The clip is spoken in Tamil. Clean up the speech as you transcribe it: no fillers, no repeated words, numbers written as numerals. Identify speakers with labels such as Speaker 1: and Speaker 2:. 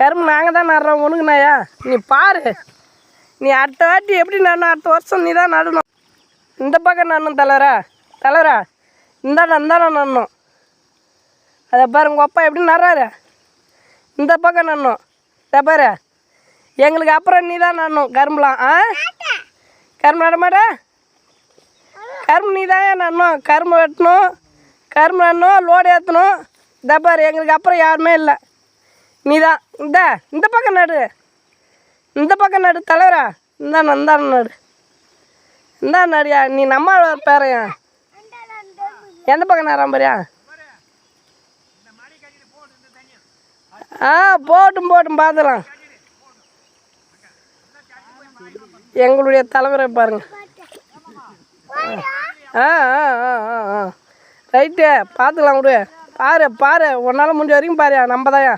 Speaker 1: கரும்பு நாங்கள் தான் நடுறோம் உனக்குனாயா. நீ பாரு, நீ அடுத்த வாட்டி எப்படி நடணும், அடுத்த வருஷம் நீ தான் நடணும். இந்த பக்கம் நடணும் தலைவரா இந்தாண்ட நடணும். அதை பாரு உங்கள் அப்பா எப்படி நடுறாரு. இந்த பக்கம் நடணும். இதை பாரு, எங்களுக்கு அப்புறம் நீ தான் நடணும் கரும்புலாம். கரும்பு நட மாட்டே. கரும்பு நீ தான் நடணும். கரும்பு வெட்டணும், கரும்பு நடணும், லோடு ஏற்றணும். இதை பாரு, எங்களுக்கு அப்புறம் யாருமே இல்லை. நீ தான் இந்த பக்கம் நடு. இந்த பக்கம் நடு தலைவரா. இந்தாண்ட நடு. நடியா நீ நம்ம பேரையா. எந்த பக்கம் நடுறான் பாரியா. போட்டும் பார்த்துலாம். எங்களுடைய தலைவரை பாருங்க. ரைட்டு பார்த்துக்கலாம் விடு. பாரு உன்னால் முடிஞ்ச வரைக்கும் பாரு. நம்ம தாயா